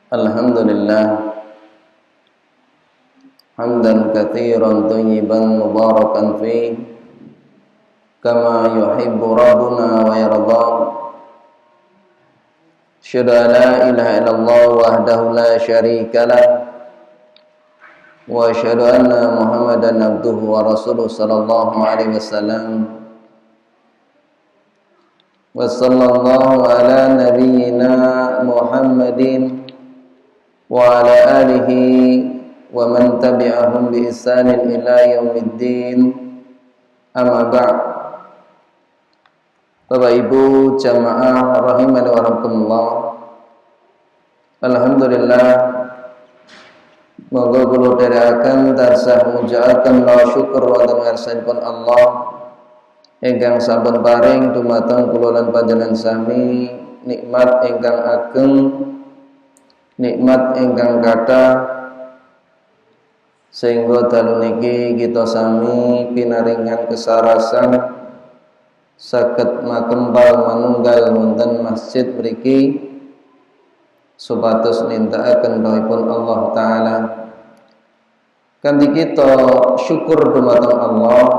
Alhamdulillah hamdan katsiran thayyiban mubarakan fi kama yuhibbu rabbuna wa yarda. Asyhadu an la ilaha illallah wahdahu la syarika lah wa asyhadu anna Muhammadan abduhu wa rasuluhu sallallahu alaihi wasallam. Wa sallallahu ala nabiyyina Muhammadin wa ala alihi wa man tabi'ahum bi ihsanin ila yaumiddin. Amma ba'd. Bapak Ibu jamaah rahimani wa rahimakumullah. Alhamdulillah, moga kula dherekaken tansah mujahaken wa syukur wonten ngarsanipun Allah ingkang sampun paring dumateng kula lan panjenengan sami nikmat ingkang ageng, nikmat ingkang kathah, sehingga dalu niki kita sami pinaringan kesarasan saged makempal manunggal wonten masjid mriki supados nindakaken rawuhipun Allah taala. Kanthi kita syukur dumateng Allah,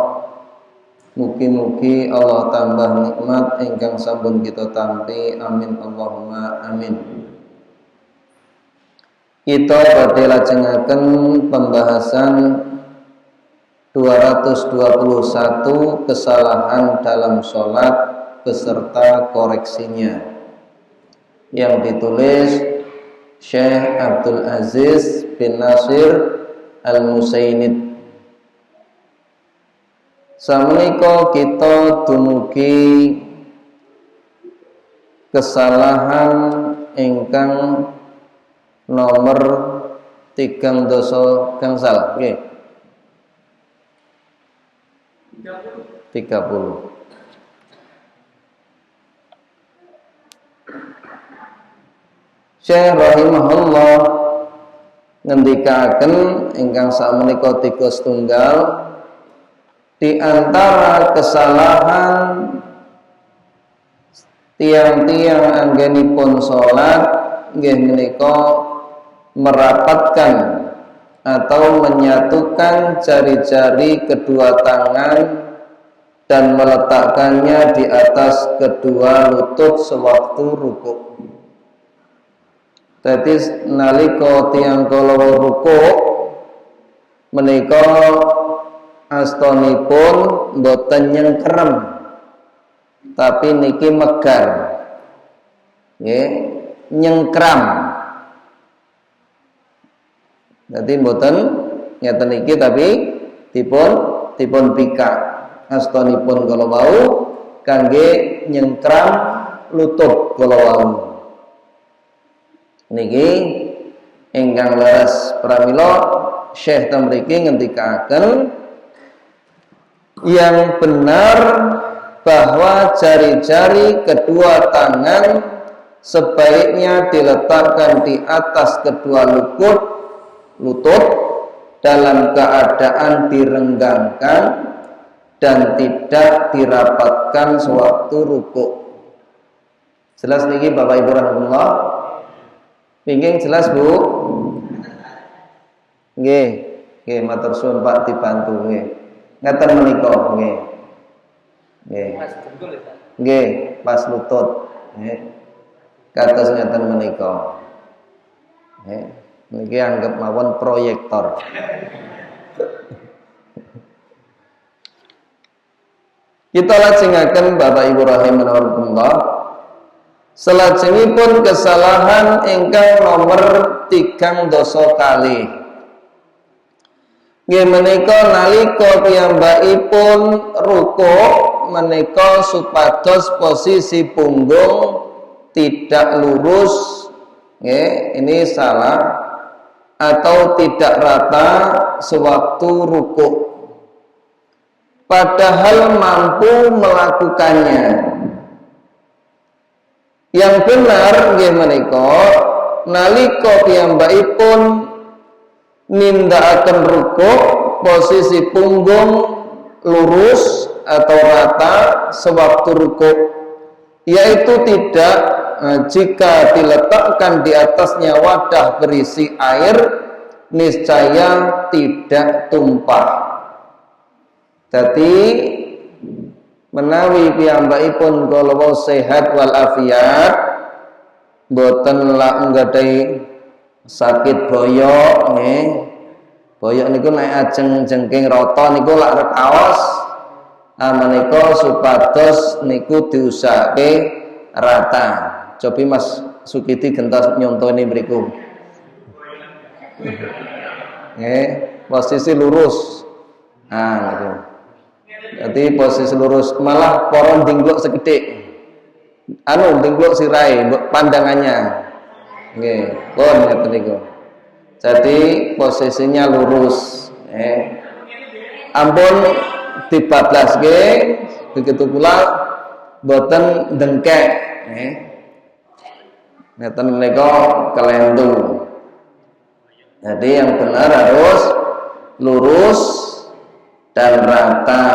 mugi-mugi Allah tambah nikmat ingkang sampun kita tampi. Amin Allahumma amin. Kita badhe lajengaken pembahasan 221 kesalahan dalam sholat beserta koreksinya yang ditulis Syekh Abdul Aziz bin Nasir Al-Musainid. Samenika kita dumugi kesalahan ingkang nomor 30 gangsal nggih. 30. Syekh rahimahullah ngendikaken ingkang sakmenika 3 setunggal di antara kesalahan tiang-tiang anggenipun salat nggih menika merapatkan atau menyatukan jari-jari kedua tangan dan meletakkannya di atas kedua lutut sewaktu rukuk. Dadi nalika tiyang kala rukuk menika astonipun boten nyengkrem tapi niki megar. Nggih, nyengkram. Dadi mboten ngeten iki tapi dipun pika astonipun kala wau kangge nyengkram lutut kala wau. Niki ingkang leres pramila Syekh tamriki ngendikaken yang benar bahwa jari-jari kedua tangan sebaiknya diletakkan di atas kedua lutut dalam keadaan direnggangkan dan tidak dirapatkan sewaktu rukuk. Jelas niki Bapak Ibu rahimahullah? Pingin jelas Bu? Nggih, nggih matur suwun Pak dibantu nggih. Ngaten menika nggih. Nggih. Nggih, pas lutut. Nggih. Kados ngaten menika. Nggih. Niki anggap mawon proyektor. Kita lajengaken Bapak Ibu rahimanallah. Salajengipun kesalahan ingkang nomor 30 kalih. Nggih menika nalika piyambakipun rukuk menika supados posisi punggung tidak lurus. Nggih, ini salah. Atau tidak rata sewaktu rukuk, padahal mampu melakukannya. Yang benar nggih menika nalika piyambakipun nindakaken rukuk posisi punggung lurus atau rata sewaktu rukuk, yaitu tidak jika diletakkan di atasnya wadah berisi air, niscaya tidak tumpah. Jadi menawi piyambakipun kala sehat wal afiat, boten lak nggadhahi sakit boyok nggih. Boyok niku nek ajeng jengking rata niku lak rekaos, menika supados niku diusahake rata. Cobi Mas Sukiti gentos nyontoni mriku. Posisi lurus. Niku. Jadi posisi lurus, malah poron dingglok segede. Dingglok sirahe pandangannya. Nggih, pun ngoten niku. Jadi posisinya lurus. Ampun dibablaske, begitu pula boten dengkek. Ngeten menika kelentu. Jadi yang benar harus lurus dan rata,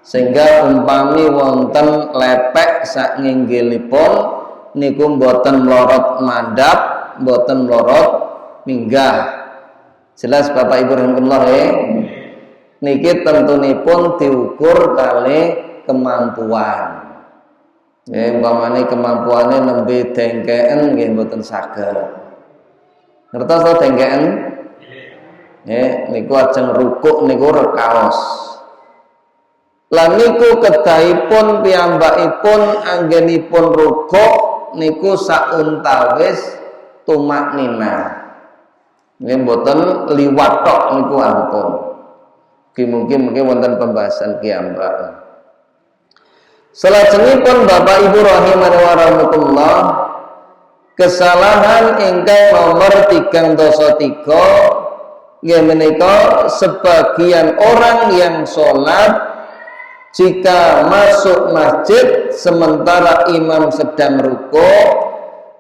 sehingga umpami wonten lepek sak nginggilipun niku boten melorot mandap, boten melorot minggah. Jelas Bapak Ibu rahimakumullah niki tentunipun diukur kali kemampuan. Umpamane kemampuane nembe dengkeken nggih mboten saged. Ngertos to dengkeken? Niku ajeng rukuk niku rekaos. Lan niku kedahipun piyambakipun anggenipun rukuk niku sauntawis tumak nina. Nggih mboten liwat tok niku ampun. Mungkin wonten pembahasan piyambak. Salajengipun Bapak Ibu rahimani wa rahmatullah, kesalahan ingkang nomor 303 nggih menika sebagian orang yang sholat jika masuk masjid sementara imam sedang rukuk,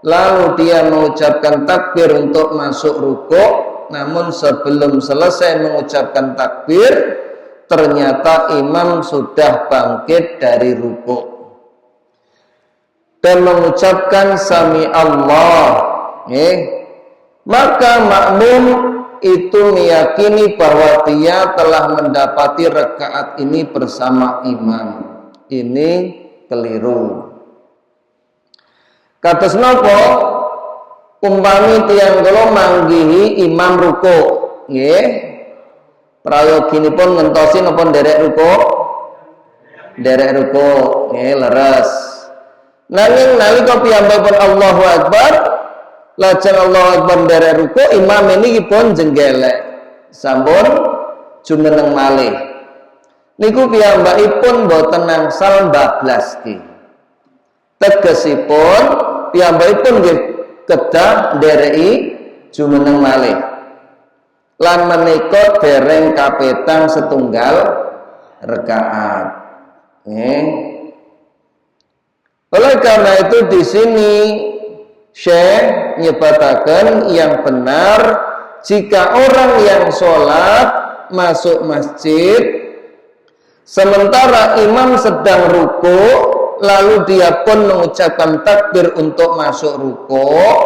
lalu dia mengucapkan takbir untuk masuk rukuk, namun sebelum selesai mengucapkan takbir ternyata imam sudah bangkit dari rukuk dan mengucapkan sami Allah, maka makmum itu meyakini bahwa dia telah mendapati rakaat ini bersama imam. Ini keliru. Kados napa umpami tiyang kula manggihi imam rukuk, nggih. Prayoginipun ngentosi napa nderek rukuk? Nderek rukuk, nggih leres. Nanging nalika piyambakipun Allahu Akbar, lajeng Allahu Akbar nderek rukuk, imam niki pun jenggelek. Sampun jumeneng malih. Niku piyambakipun boten nangsal bablaski. Tegesipun piyambakipun nggih kedah ndereki jumeneng malih. Lan menika dereng kapetang setunggal rakaat. Oleh karena itu di sini Syekh nyebataken yang benar jika orang yang sholat masuk masjid sementara imam sedang rukuk, lalu dia pun mengucapkan takbir untuk masuk rukuk,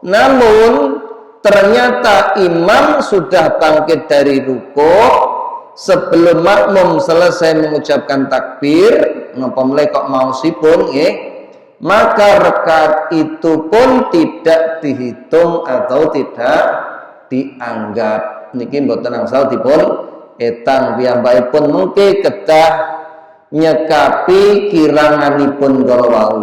namun ternyata imam sudah bangkit dari rukuk sebelum makmum selesai mengucapkan takbir, napa mulai kok mau sipun maka rakaat itu pun tidak dihitung atau tidak dianggap. Niki mboten angsal dipun etang piyambakipun mengke kedah nyekapi kiranganipun kala wau.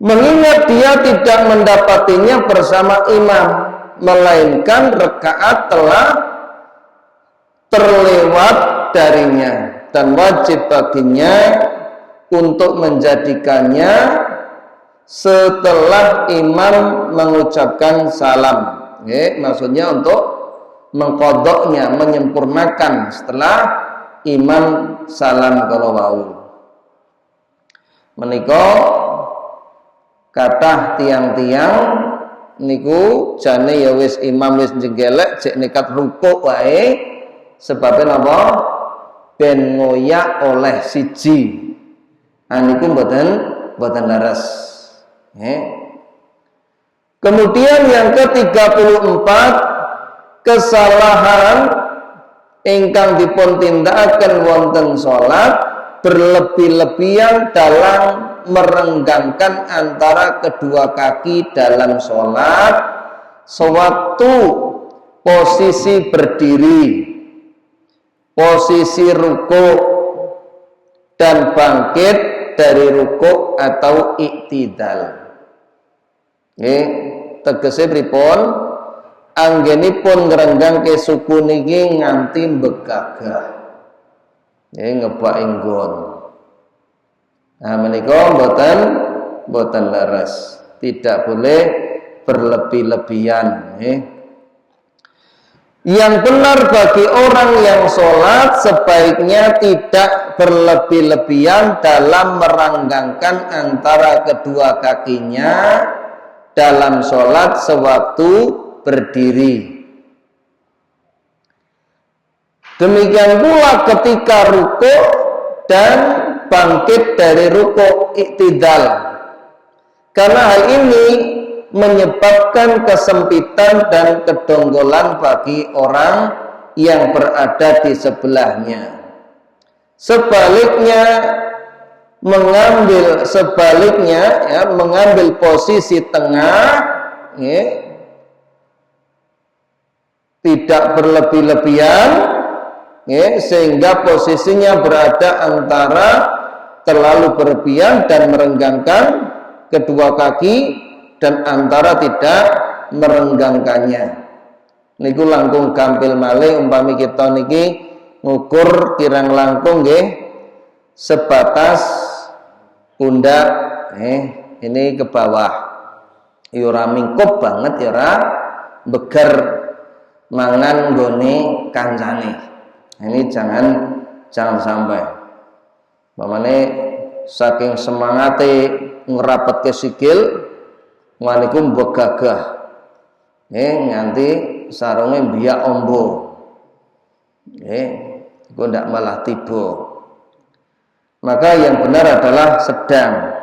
Mengingat dia tidak mendapatinya bersama imam, melainkan rakaat telah terlewat darinya dan wajib baginya untuk menjadikannya setelah imam mengucapkan salam. Maksudnya untuk mengkodoknya, menyempurnakan setelah imam salam kalau wau. Menika kathah tiang-tiang niku jane ya wis imam wis jenggelek jek nekat rukuk wae sebabnya napa ben ngoyak oleh siji Niku mboten leres. Kemudian yang ke-34, kesalahan ingkang dipun tindakaken wonten salat berlebih-lebihan dalam merenggangkan antara kedua kaki dalam salat sewaktu posisi berdiri, posisi rukuk dan bangkit dari rukuk atau iktidal. Tegese pripun? Anggenipun ngrenggangke suku niki nganti begagah. Ngebak inggon. Nah menika mboten leres. Tidak boleh berlebih-lebihan. Yang benar bagi orang yang sholat sebaiknya tidak berlebih-lebihan dalam merenggangkan antara kedua kakinya dalam sholat sewaktu berdiri. Demikian pula ketika rukuk dan bangkit dari rukuk iktidal. Karena hal ini menyebabkan kesempitan dan kedonggolan bagi orang yang berada di sebelahnya. Sebaliknya mengambil posisi tengah, tidak berlebih-lebihan, sehingga posisinya berada antara terlalu berlebihan dan merenggangkan kedua kaki dan antara tidak merenggangkannya. Niku langkung gampil malih umpami kita niki ngukur kirang langkung nggih sebatas pundak ini ke bawah. Ya ora mingkup banget, ya ora beger mangan nggone kancane. Ini jangan sampai. Pamane saking semangate ngerapetke sikil maniku begagah. Nganti sarunge biak ombo. Iku ndak malah tiba. Maka yang benar adalah sedang.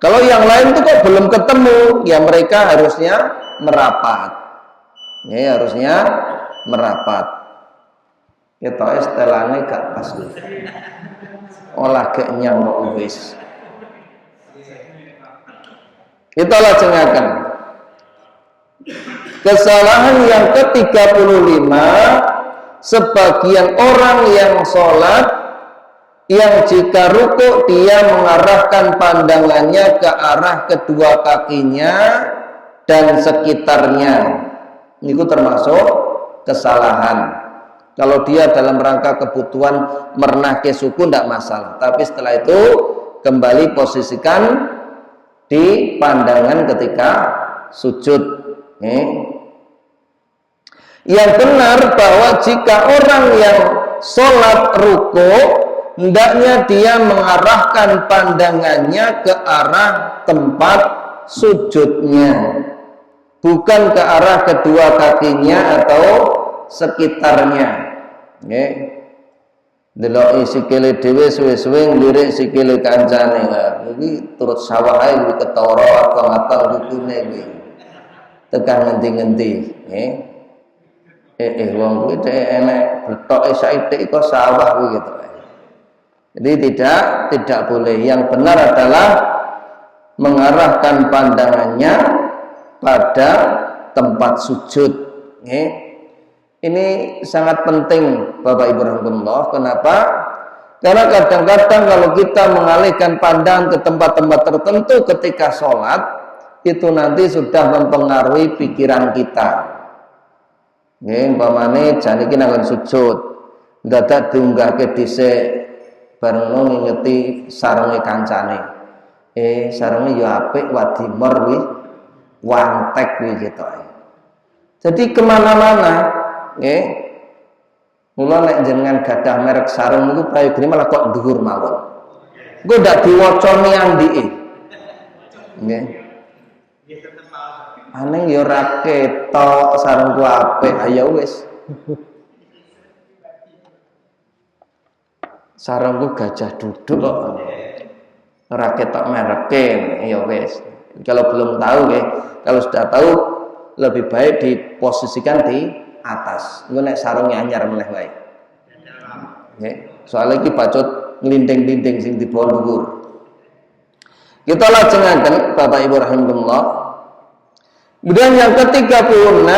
Kalau yang lain itu kok belum ketemu, ya mereka harusnya merapat. Harusnya merapat. Kita istilahnya gak pas. Olah gak nyang kok wis. Kita lajengaken. Kesalahan yang ke-35, sebagian orang yang sholat yang jika rukuk dia mengarahkan pandangannya ke arah kedua kakinya dan sekitarnya. Ini termasuk kesalahan. Kalau dia dalam rangka kebutuhan merenahke suku tidak masalah. Tapi setelah itu kembali posisikan di pandangan ketika sujud. Yang benar bahwa jika orang yang sholat rukuk hendaknya dia mengarahkan pandangannya ke arah tempat sujudnya, bukan ke arah kedua kakinya atau sekitarnya. Delok sikile dhewe suwe-suwe nglirik sikile kancane. Iki turut sawah ae kuwi ketara abang-abang kukune iki. Tekan ngendi-ngendi, wong kuwi dhek enek betoke saithik kok sawah kuwi gitu. Jadi tidak boleh. Yang benar adalah mengarahkan pandangannya pada tempat sujud. Ini sangat penting Bapak Ibu rahmatullah. Kenapa? Karena kadang-kadang kalau kita mengalihkan pandangan ke tempat-tempat tertentu ketika sholat, itu nanti sudah mempengaruhi pikiran kita. Umpamane jan iki nang sujud, dadak diunggahke dhisik bareng ngono ngingeti sarunge kancane. Sarunge ya apik wadimor kuwi, wantek kuwi gitu. Jadi kemana-mana, mula nek jenengan gadah merek sarung niku prayogane malah kok dhuwur mawon. Engko ndak diwacani andike. Nggih. Aneh ya ora ketok sarungku apik, ayo wis. Sarungku gajah duduk kok. rakyat tak mereken, ya wes. Kalau belum tahu ya, kalau sudah tahu lebih baik diposisikan di atas. Engko nek sarungnya anyar meneh wae. Nggih, soalnya iki bacot nglinding-linding sing dibawa dhuwur. Kita lajengaken Bapak Ibu rahimakumullah. Kemudian yang ke-36,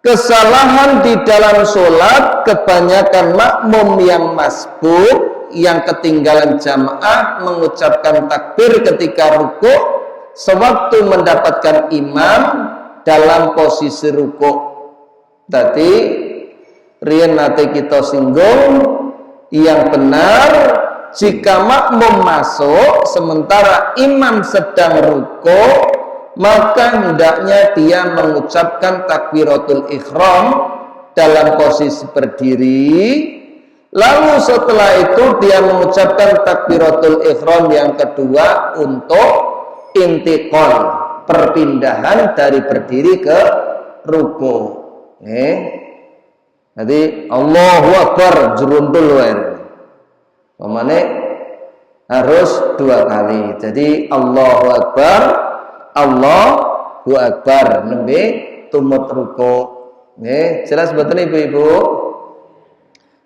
kesalahan di dalam sholat kebanyakan makmum yang masbuk yang ketinggalan jamaah mengucapkan takbir ketika rukuk sewaktu mendapatkan imam dalam posisi rukuk. Tadi riyen nate kita singgung, yang benar jika makmum masuk sementara imam sedang rukuk, maka hendaknya dia mengucapkan takbiratul ihram dalam posisi berdiri, lalu setelah itu dia mengucapkan takbiratul ihram yang kedua untuk intiqal, perpindahan dari berdiri ke ruku. Jadi Allahu Akbar jerundul wae. Pemane harus 2 kali. Jadi Allahu Akbar, Allahu Akbar nembe tumut ruku. Nggih, jelas mboten Ibu-ibu?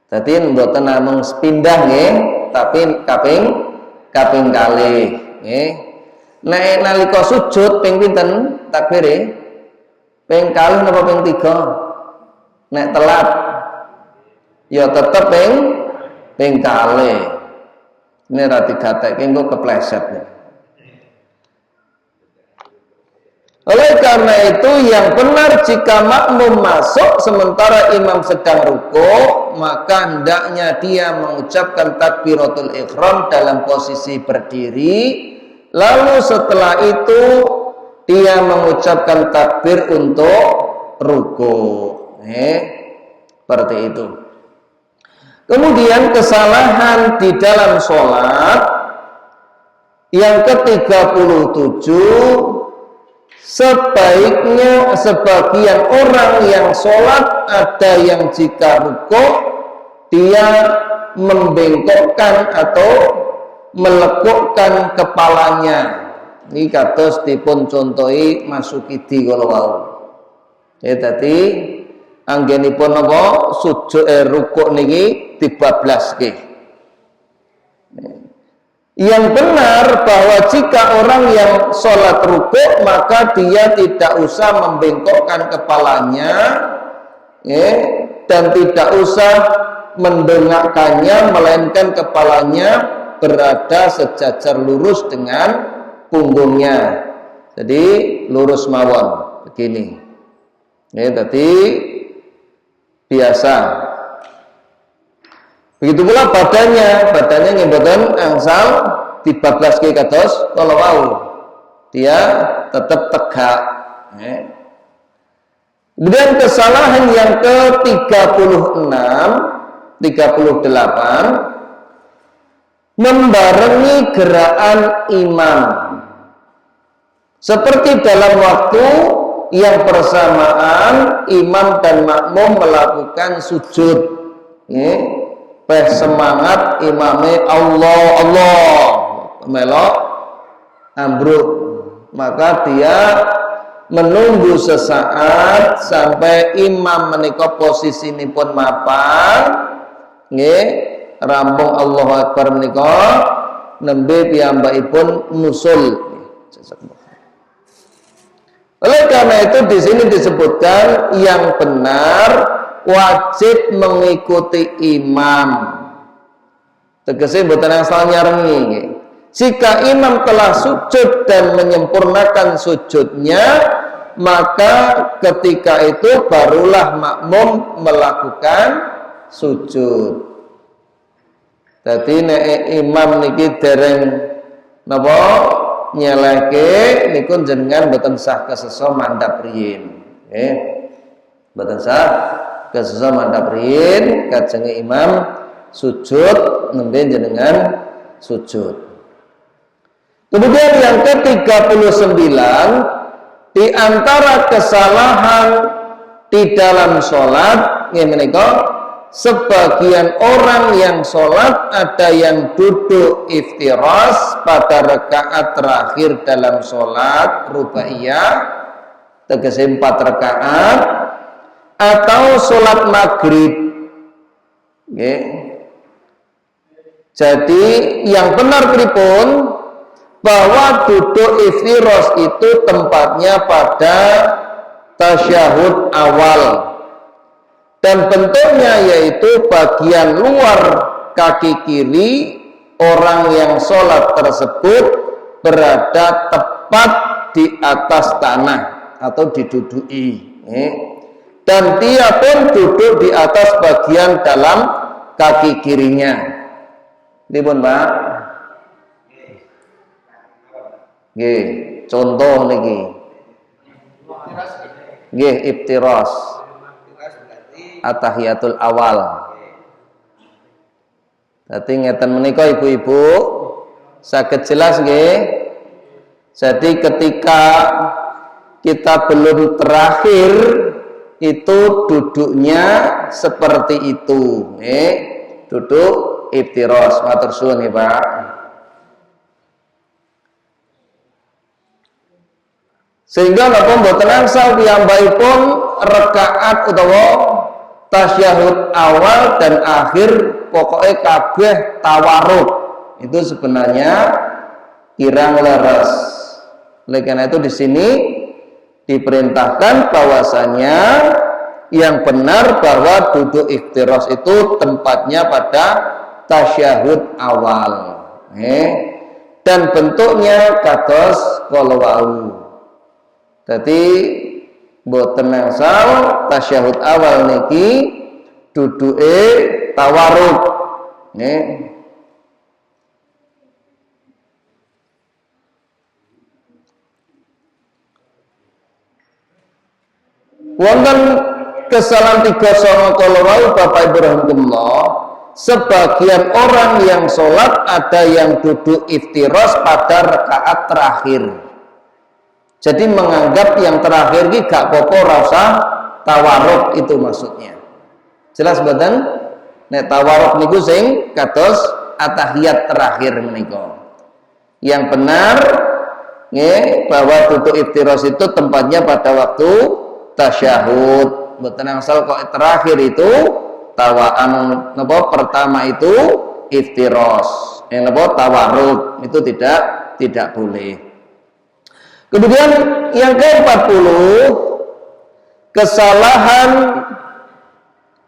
Dadi mboten namung sepindah nggih, tapi kaping kalih nggih. Nek nalika sujud ping pinten takbire? Ping kalih napa ping 3? Nek telat ya tetep ping kalih. Ini ra digatekke engko kepleset nih. Oleh karena itu yang benar jika makmum masuk sementara imam sedang rukuk, maka hendaknya dia mengucapkan takbiratul ihram dalam posisi berdiri, lalu setelah itu dia mengucapkan takbir untuk rukuk. Seperti itu. Kemudian kesalahan di dalam sholat yang ke-37, sebaiknya sebagian orang yang sholat ada yang jika rukuk dia membengkokkan atau melekukkan kepalanya. Ini kados dipun contohi Masukidi kalau wau. Tadi anggenipun apa sujud rukuk niki dibablaske. Yang benar bahwa jika orang yang sholat rukuk maka dia tidak usah membengkokkan kepalanya dan tidak usah mendongakkannya, melainkan kepalanya berada sejajar lurus dengan punggungnya. Jadi lurus mawon begini. Tadi biasa. Begitu pula badannya ngimboten angsal dibablaske kados kalau wau. Dia tetap tegak. Kemudian kesalahan yang ke-36, 38, membarengi gerakan imam. Seperti dalam waktu yang bersamaan imam dan makmum melakukan sujud. Semangat imame Allah melok ambruk, maka dia menunggu sesaat sampai imam menika posisinipun mapan rampung Allahu Akbar menika nembe piyambakipun nusul. Oleh karena itu di sini disebutkan yang benar wajib mengikuti imam. Tegese mboten asal nyarengi. Jika imam telah sujud dan menyempurnakan sujudnya, maka ketika itu barulah makmum melakukan sujud. Dadi nek imam niki dereng napa nyeleke niku jenengan mboten sah kesesa mandhap riyin. Nggih. Mboten sah kesesa mandhap riyin, kajenge imam sujud nembe jenengan sujud. Kemudian yang ke-39, di antara kesalahan di dalam sholat nggih menika sebagian orang yang sholat ada yang duduk iftiras pada rakaat terakhir dalam sholat rubaiyah, tegese 4 rakaat, atau sholat maghrib. Okay. Jadi yang benar pripun, bahwa duduk iftiras itu tempatnya pada tasyahud awal, dan bentuknya yaitu bagian luar kaki kiri orang yang sholat tersebut berada tepat di atas tanah atau diduduki, dan dia pun duduk di atas bagian dalam kaki kirinya. Ini pun Pak, contoh niki, iftiras atahiyatul awal. Dadi ngeten menika ibu-ibu saged jelas nggih. Jadi ketika kita belum terakhir itu duduknya seperti itu, duduk iftiras. Matur suwun nggih Pak. Sehingga napa mboten angsal piyambakipun rakaat utawa tasyahud awal dan akhir pokoknya kabeh tawaruk itu sebenarnya kirang leres. Oleh karena itu di sini diperintahkan bahwasanya yang benar bahwa duduk iftiras itu tempatnya pada tasyahud awal, dan bentuknya kados kala wau. Jadi boten angsal tasyahud awal niki duduke tawaruk, wonten kesalahan 3 kala wau Bapak Ibu rahimakumullah. Sebagian orang yang sholat ada yang duduk iftiras pada rakaat terakhir. Jadi menganggap yang terakhir ini gak apa-apa rasa tawaruk, itu maksudnya. Jelas mboten? Nek tawaruk niku sing kados atahiyat terakhir menika. Yang benar bahwa duduk iftiras itu tempatnya pada waktu tasyahud. Mboten angsal kok terakhir itu tawaan napa pertama itu iftiras. Yang napa tawaruk itu tidak boleh. Kemudian yang ke-40, kesalahan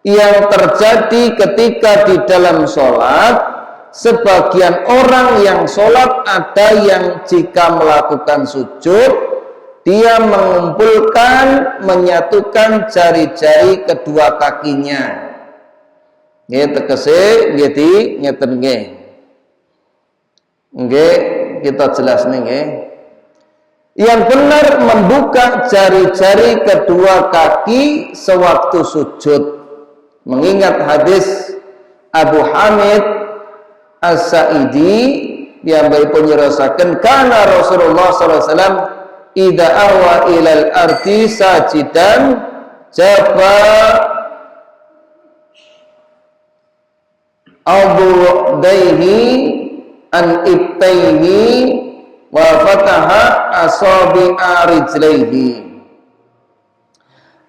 yang terjadi ketika di dalam sholat. Sebagian orang yang sholat ada yang jika melakukan sujud dia mengumpulkan, menyatukan jari-jari kedua kakinya. Nggih tegese nggih ngeten nggih. Nggih kita jelas nggih. Yang benar membuka jari-jari kedua kaki sewaktu sujud, mengingat hadis Abu Hamid As-Sa'idi yang pun nyerasaken kana Rasulullah sallallahu alaihi wasallam idza ahwa ilal ardi sajidan jaba adudaihi an ibtaihi wa fataha asabi'a rijlaihi.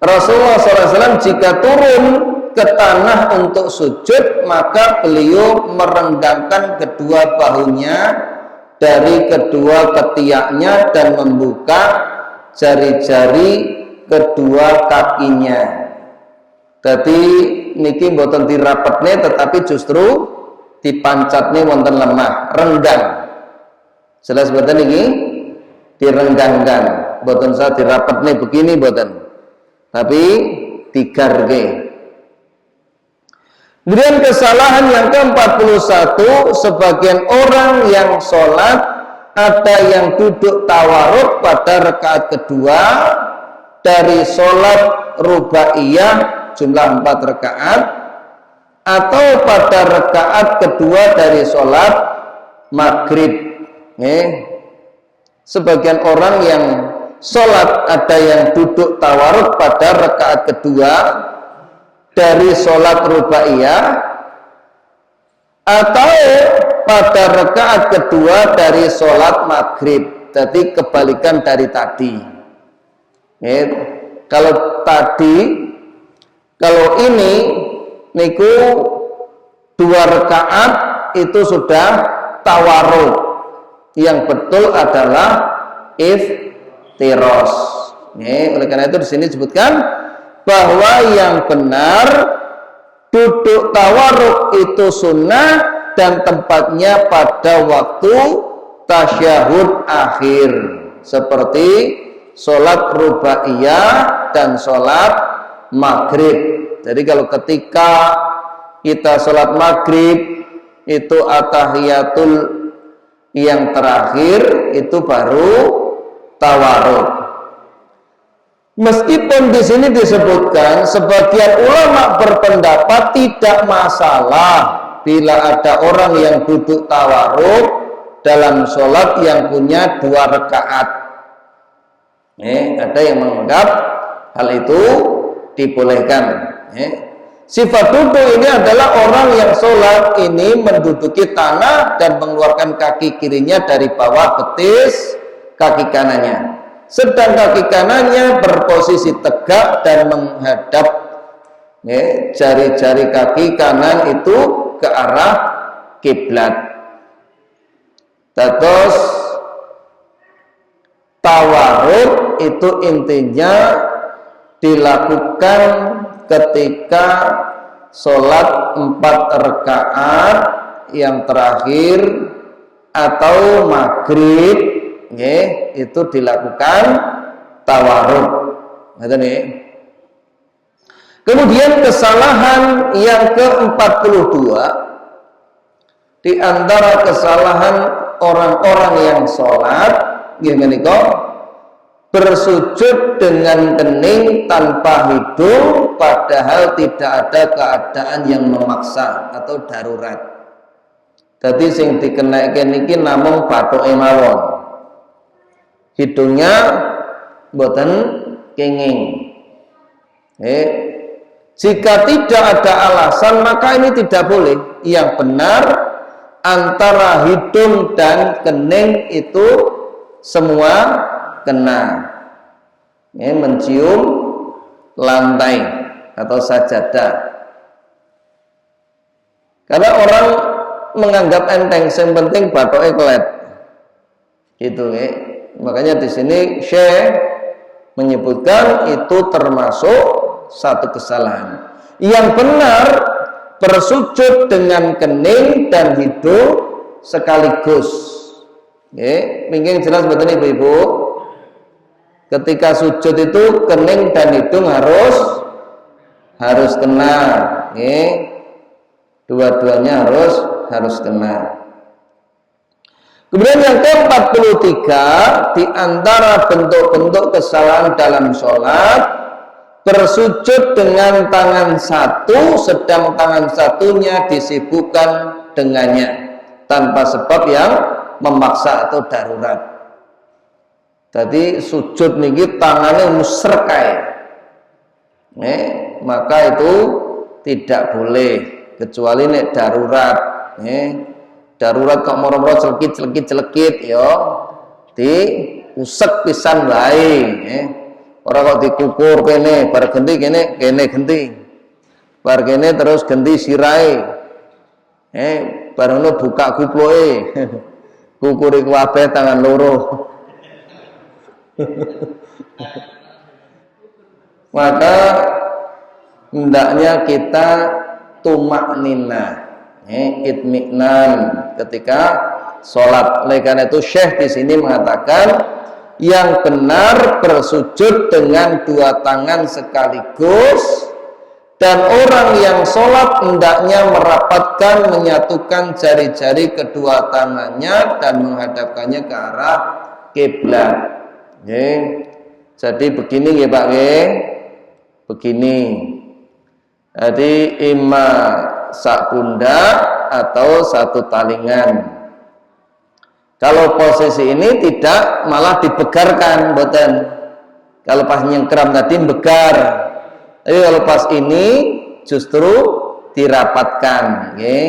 Rasulullah SAW jika turun ke tanah untuk sujud maka beliau merenggangkan kedua bahunya dari kedua ketiaknya dan membuka jari-jari kedua kakinya. Jadi niki mboten dirapetne tetapi justru dipancatne wonten lemah, renggang. Jelas mboten iki direnggangkan, mboten sa dirapetne begini mboten. Tapi digarge. Kemudian kesalahan yang ke-41, sebagian orang yang sholat ada yang duduk tawaruk pada rakaat kedua dari sholat rubaiyah jumlah 4 rakaat atau pada rakaat kedua dari sholat maghrib. Sebagian orang yang sholat ada yang duduk tawaruk pada rakaat kedua dari sholat rubaiyah atau pada rakaat kedua dari sholat maghrib. Jadi kebalikan dari tadi. Kalau ini niku 2 rakaat itu sudah tawarruk. Yang betul adalah iftiros. Oleh karena itu di sini disebutkan bahwa yang benar duduk tawarruk itu sunnah dan tempatnya pada waktu tasyahud akhir seperti sholat rubaiyah dan sholat maghrib. Jadi kalau ketika kita sholat maghrib itu atahiyatul yang terakhir itu baru tawarruk. Meskipun di sini disebutkan sebagian ulama berpendapat tidak masalah bila ada orang yang duduk tawarruk dalam sholat yang punya 2 rakaat. Ada yang menganggap hal itu dibolehkan. Sifat duduk ini adalah orang yang sholat ini menduduki tanah dan mengeluarkan kaki kirinya dari bawah betis kaki kanannya. Sedang kaki kanannya berposisi tegak dan menghadap jari-jari kaki kanan itu ke arah kiblat. Terus tawarruk itu intinya dilakukan ketika sholat 4 rakaat yang terakhir atau maghrib. Itu dilakukan tawarruk. Kemudian kesalahan yang ke-42 di antara kesalahan orang-orang yang sholat bersujud dengan kening tanpa hidung padahal tidak ada keadaan yang memaksa atau darurat. Jadi sing dikenaike niki namung bathuke mawon. Hidungnya mboten kenging. Jika tidak ada alasan maka ini tidak boleh. Yang benar antara hidung dan kening itu semua kena. Mencium lantai atau sajadah. Karena orang menganggap enteng, yang penting bathoke kelet. Gitu Makanya di sini Syekh menyebutkan itu termasuk satu kesalahan. Yang benar bersujud dengan kening dan hidung sekaligus. Mungkin jelas betul ibu-ibu. Ketika sujud itu kening dan hidung harus kena. Dua-duanya harus kena. Kemudian yang ke-43 di antara bentuk-bentuk kesalahan dalam sholat bersujud dengan tangan satu sedang tangan satunya disibukkan dengannya tanpa sebab yang memaksa atau darurat. Jadi sujud niki tangannya musrkai, maka itu tidak boleh kecuali nek darurat. Darurat kok moro-moro celekit ya di usek pisan wae. Ora kok dikukur kene bar genti kene genti. Bar kene terus genti sirahe. Bar ngono buka kuploke. Kukuri kabeh tangan loro. Maka hendaknya kita tumak nina. Itmi'nan ketika sholat. Oleh karena itu Syekh di sini mengatakan yang benar bersujud dengan 2 tangan sekaligus dan orang yang sholat hendaknya merapatkan menyatukan jari-jari kedua tangannya dan menghadapkannya ke arah kiblat. Jadi begini ya Pak begini. Jadi sak pundak atau satu talingan. Kalau posisi ini tidak malah dibegarkan, boten. Kalau pas nyengkram tadi begar. Jadi kalau pas ini justru dirapatkan, nggih,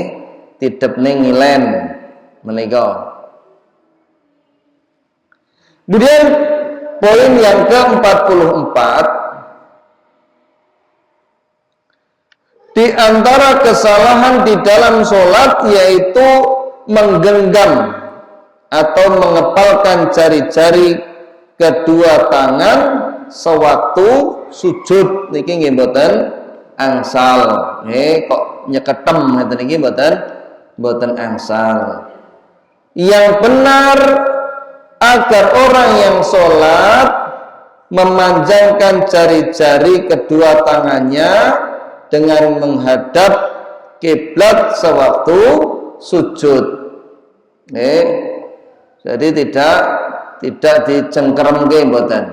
tidepne ngilen menika. Kemudian poin yang ke-44, di antara kesalahan di dalam sholat yaitu menggenggam atau mengepalkan jari-jari kedua tangan sewaktu sujud. Niki nggih mboten angsal, kok nyeketem ngeten niki mboten angsal. Yang benar agar orang yang sholat memanjangkan jari-jari kedua tangannya dengan menghadap kiblat sewaktu sujud. Jadi tidak dicengkeremke mboten.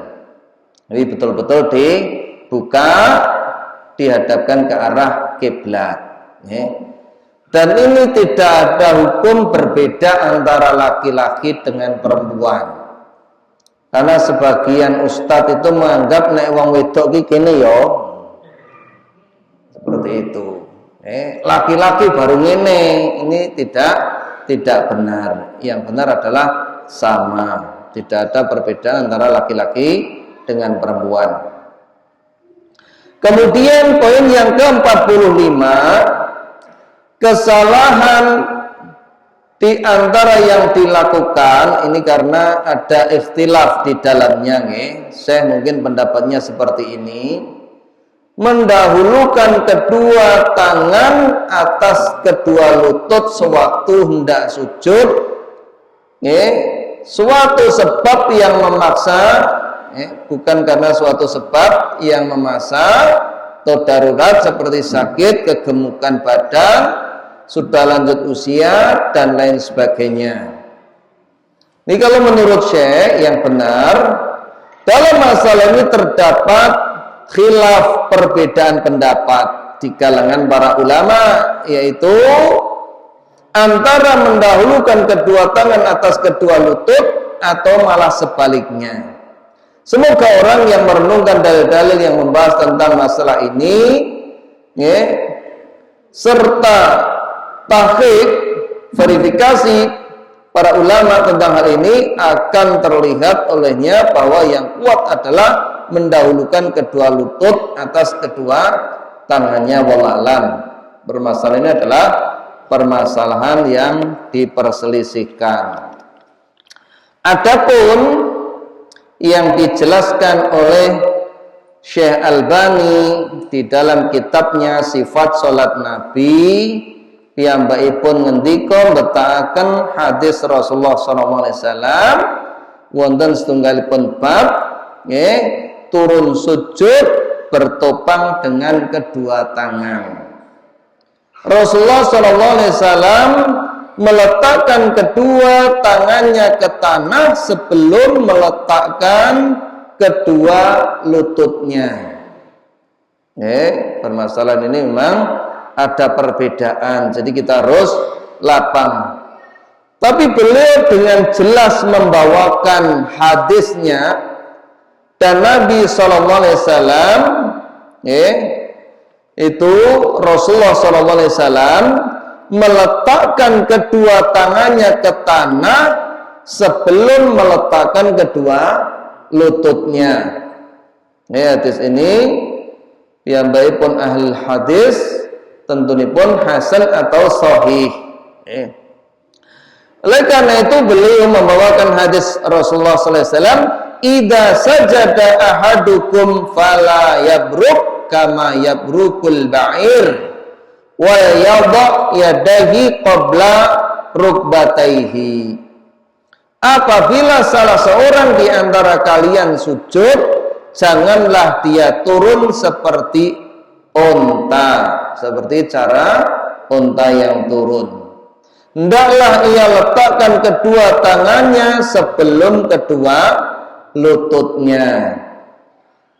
Jadi betul-betul dibuka, dihadapkan ke arah kiblat. Dan ini tidak ada hukum berbeda antara laki-laki dengan perempuan. Karena sebagian ustadz itu menganggap nek wong wedok iki kene yo. Seperti itu. Laki-laki baru ngene, ini tidak benar. Yang benar adalah sama. Tidak ada perbedaan antara laki-laki dengan perempuan. Kemudian poin yang ke-45, kesalahan di antara yang dilakukan ini karena ada ikhtilaf di dalamnya, saya mungkin pendapatnya seperti ini, mendahulukan kedua tangan atas kedua lutut sewaktu hendak sujud, suatu sebab yang memaksa, bukan karena suatu sebab yang memaksa atau darurat seperti sakit, kegemukan badan, sudah lanjut usia dan lain sebagainya. Ini kalau menurut Syekh yang benar dalam masalah ini terdapat khilaf, perbedaan pendapat di kalangan para ulama, yaitu antara mendahulukan kedua tangan atas kedua lutut atau malah sebaliknya. Semoga orang yang merenungkan dalil-dalil yang membahas tentang masalah ini, serta tahqiq, verifikasi para ulama tentang hal ini, akan terlihat olehnya bahwa yang kuat adalah mendahulukan kedua lutut atas kedua tangannya. Wallahualam. Permasalahan ini adalah permasalahan yang diperselisihkan. Adapun yang dijelaskan oleh Syekh Albani di dalam kitabnya Sifat Salat Nabi, piyambakipun ngendika betakaken hadis Rasulullah SAW wonten setunggalipun bab, turun sujud bertopang dengan kedua tangan. Rasulullah SAW meletakkan kedua tangannya ke tanah sebelum meletakkan kedua lututnya. Permasalahan ini memang ada perbedaan, jadi kita harus lapang. Tapi beliau dengan jelas membawakan hadisnya, dan Nabi SAW itu Rasulullah SAW meletakkan kedua tangannya ke tanah sebelum meletakkan kedua lututnya. Hadis ini piyambakipun ahli hadis tentunipun hasan atau sahih. Oleh karena itu beliau membawakan hadis Rasulullah SAW, "Idza sajada ahadukum fala yabruk kama yabrukul ba'ir wa yadha yadahi qabla rukbataihi." Apabila salah seorang di antara kalian sujud, janganlah dia turun seperti unta, seperti cara unta yang turun. Hendaklah ia letakkan kedua tangannya sebelum kedua lututnya.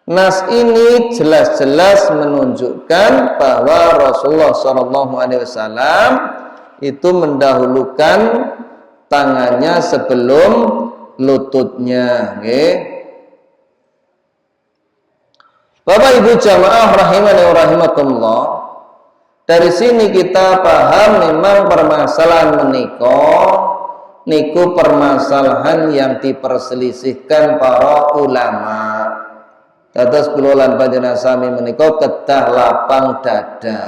Nas ini jelas-jelas menunjukkan bahwa Rasulullah SAW itu mendahulukan tangannya sebelum lututnya. Bapak Ibu jamaah rahimani wa rahimakumullah, Dari sini kita paham memang permasalahan menikah niku permasalahan yang diperselisihkan para ulama. Dados kula lan panjenengan sami menika kedah lapang dada.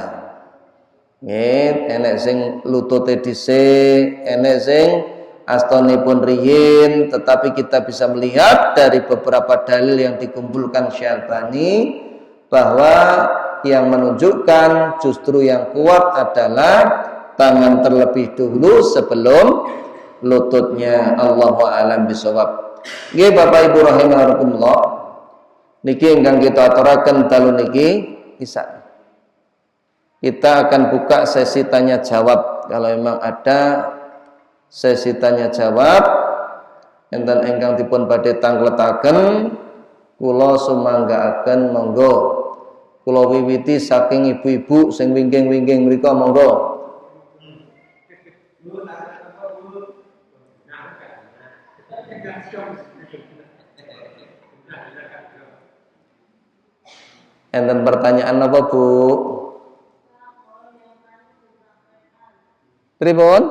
Nggih, enek sing lutute dhisik, enek sing astonipun riyin, tetapi kita bisa melihat dari beberapa dalil yang dikumpulkan Syalbani bahwa yang menunjukkan justru yang kuat adalah tangan terlebih dahulu sebelum lututnya. Allahu a'lam bishawab. Nggih Bapak Ibu rahimakumullah, niki ingkang kita aturaken dalu niki isa. Kita akan buka sesi tanya jawab. Kalau memang ada sesi tanya jawab enten ingkang dipun badhe tangletaken, kula sumanggaaken monggo. Kula wiwiti saking ibu-ibu sing wingking-wingking mriku monggo. Enten pertanyaan apa, Bu? Pripun?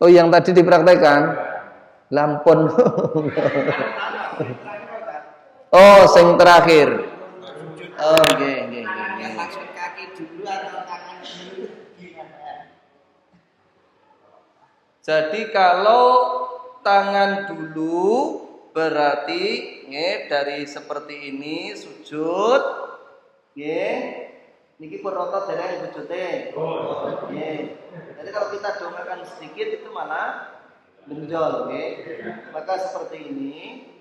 Oh, yang tadi dipraktekkan. Lampun. Oh, sing terakhir. Oh, nggih. Kaki dulu atau tangan dulu? Jadi kalau tangan dulu berarti nggih dari seperti ini sujud nggih. Niki pun rotot dereng wujute. Oh. Jadi kalau kita dongakkan sedikit itu malah benjol, maka seperti ini.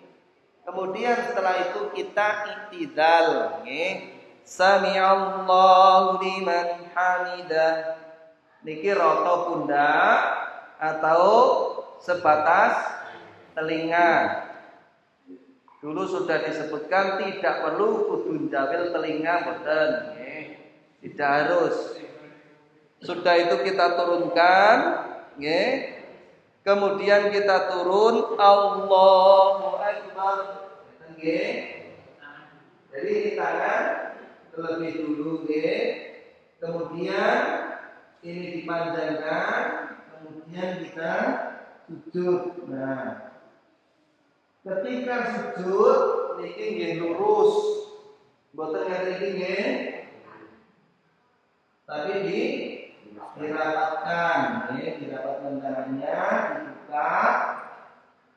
Kemudian setelah itu kita i'tidal, Sami'allahu liman hamidah. Niki roto pundak atau sebatas telinga. Dulu sudah disebutkan tidak perlu kudu njawil telinga boten, tidak harus. Sudah itu kita turunkan, kemudian kita turun Allahu Akbar, jadi ini tangan terlebih dulu, kemudian ini dipanjangkan, kemudian kita sujud. Nah, ketika sujud niki nggih lurus, boten ngaten iki nggih, tapi dirapatkan, dirapatkan tangannya, dibuka,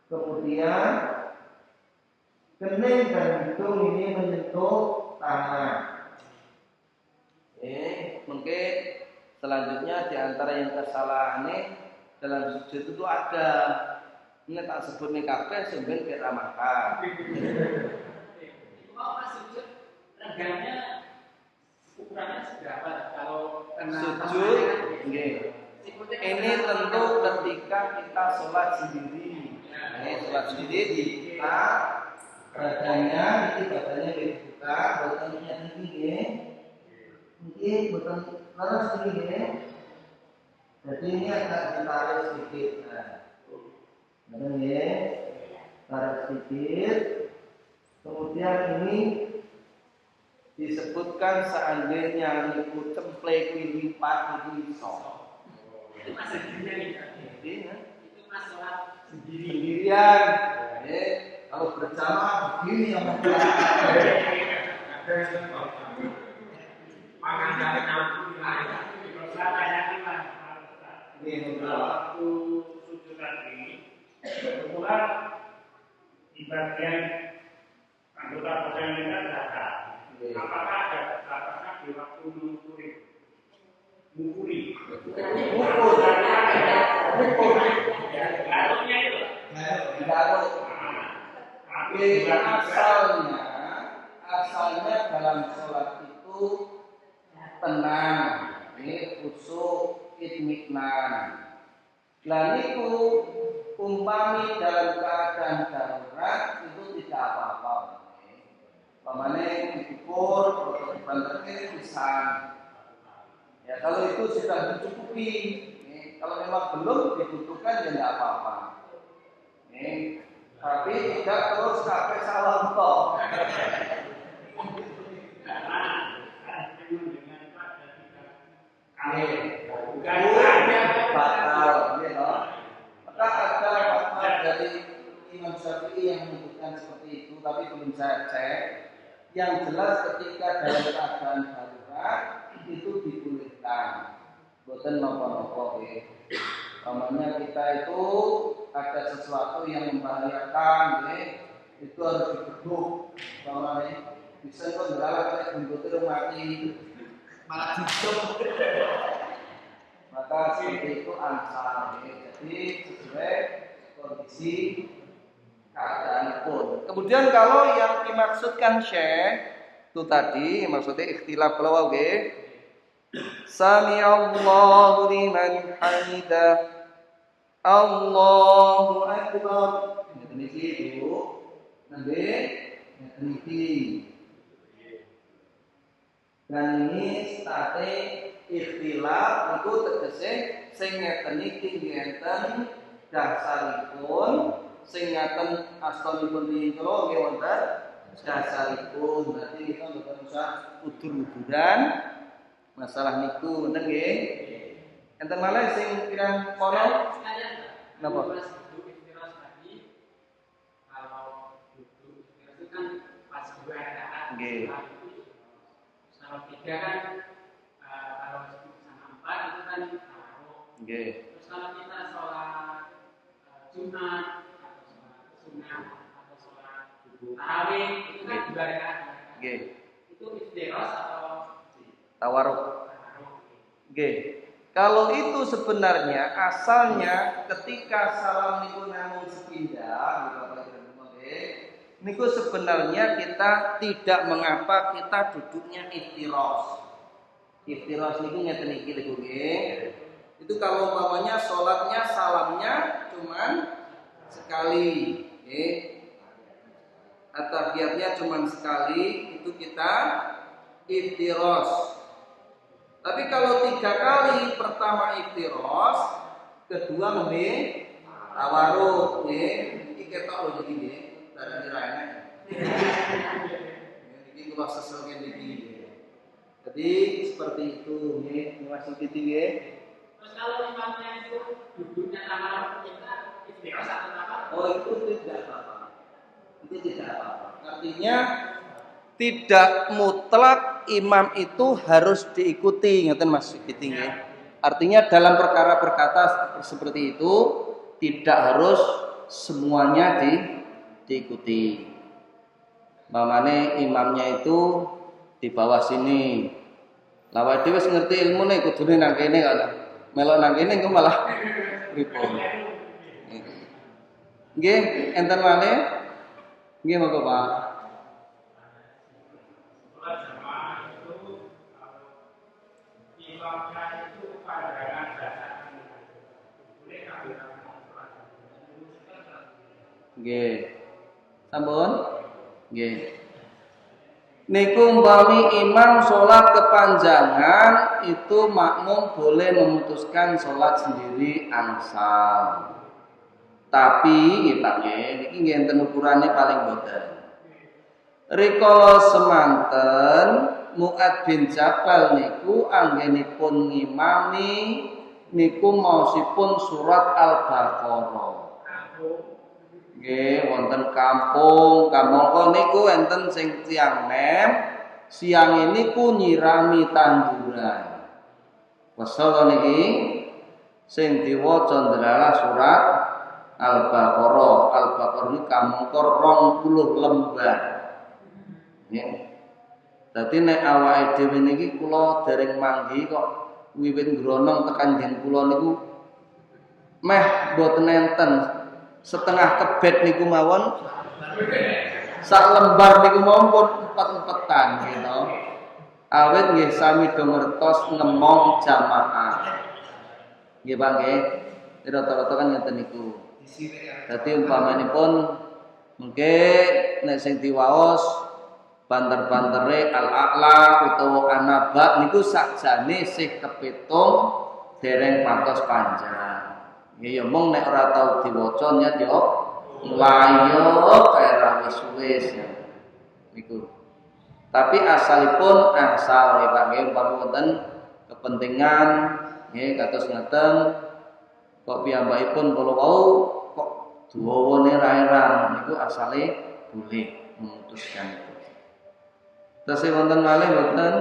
kemudian kening dan hidung ini menyentuh tangan. Mungkin selanjutnya diantara yang kesalahan dalam sujud itu ada, ini tak sebut nih kabeh sambil kira makan. Mau sujud reganya ukurannya seberapa? Kalau sujud, ini tentu ketika kita sholat sendiri. Sholat sendiri kita badannya dibuka, botannya tinggi, mungkin botan laras tinggi. Jadi ini agak ditarik sedikit. Nah, tarik sedikit. Kemudian ini disebutkan seandainya niku cemple kuwi lipat iki iso. Itu masih itu masalah sendirian. Kalau berjamaah begini yang waktu sujud tadi, kebetulan di bagian anggota badan kita ada. Apakah ada batasnya di waktu mukuri? Lalunya itu. Tapi asalnya dalam sholat itu tenang, khusyuk, itminan. Lah niku umpami dalam keadaan darurat itu tidak apa-apa. Pamane diukur atau dibanterke pisan. Ya kalau itu sudah mencukupi, kalau memang belum dibutuhkan ya tidak apa-apa. Tapi tidak terus sampai salam toh. batal, maka ada fatwa dari Imam Syafi'i yang menyebutkan seperti itu, tapi belum saya cek. Yang jelas ketika dalam keadaan darurat itu dibolehkan, bukan nopo-nopo. Namanya kita itu ada sesuatu yang membahayakan, itu harus dibeduk. Namanya bisa kok berlalu kayak bentuknya mati, malah hidup. Maka seperti itu ansar. Jadi sesuai kondisi keadaan pun. Kemudian kalau yang dimaksudkan Syekh itu tadi maksudnya ikhtilaf kalau Sami Allahu liman hamidah, Allahu Akbar. Ini itu nanti ini. Dan ini state ikhtilaf itu tegese sing ngeten iki ngenten dasaripun, sing ngaten astonipun dintro nggih wonten dasaripun. Berarti kita mboten usah udur-uduran masalah niku ngoten nggih. Enten malih sing kirang kono napa? Kalau duduk itu kan pas dua rakaat. Nggih. Kalau tiga kan kalau sama 4 itu kan taruh. Nggih. Terus kalau kita sholat Jumat atau sholat sunnah atau sholat tarawih itu kan 2 rakaat. Nggih. Itu iftiras atau tawarruk? Nggih. Kalau itu sebenarnya asalnya ketika salam niku namung sepindah niku sebenarnya kita tidak mengapa kita duduknya iftiras. Iftiras niku ngeten iki lho nggih. Itu kalau umpamanya salatnya salamnya cuman sekali, nggih. At-tahiyatnya cuman sekali itu kita iftiras. Tapi kalau 3 kali, pertama iftiras, kedua nggih tawarruk nggih. Iki ketok lho iki nggih. Darane ra enak. Iki kula seselke niki. Jadi seperti itu nggih, Mas Siti nggih. Terus kalau imamnya itu duduknya sama kita iftiras atau apa? Oh, itu tidak apa-apa. Itu tidak apa-apa. Artinya tidak mutlak imam itu harus diikuti, ngeten Mas Siti nggih. Artinya dalam perkara-perkara seperti itu tidak harus semuanya diikuti. Mamane imamnya itu di bawah sini. Lawak dhewe wis ngerti ilmune kudune nang kene kan. Melok nang kene engko malah pripun. Nggih, enten malih. Nggih monggo Pak. Nggih. Sampun? Nggih. Niku umpami imam sholat kepanjangan itu makmum boleh memutuskan sholat sendiri angsal. Tapi nggih Pak nggih, niki nggih enten ukurane paling boten. Rikala semanten Mu'ad bin Jabal niku anggenipun ngimami niku maosipun surat Al-Baqarah. Nggih wonten kampung niku enten sing tiyang nem siang ini ku nyirami tanduran. Wasal niki sing diwaca ndelalah surat Al-Baqarah. Al-Baqarah ini kamangka 20 lembar. Nggih. Dadi nek awake dhewe niki kula dereng manggi kok wiwit ngronong tekan yen kula niku meh mboten enten setengah kebet niku mawon sak lembar niku mawon pun empet-empetan gitu. Awit nggih sami do ngertos nemong jamaah. Nggih Pak nggih. Rata-rata kan ngeten niku. Dadi umpamanipun mengke nek sing diwaos banter-bantere al-a'la utawa anaba niku sakjane sih kepitung dereng patos panjang. Ya mong nek ora tau diwaca nyat yo mlayu kaya wis-wis niku. Tapi asalipun asal ya Pak nggih umpama wonten kepentingan nggih kados ngaten kok piyambakipun kula wau kok dawane ra erang niku asale boleh memutuskan itu. Terus wonten malih mboten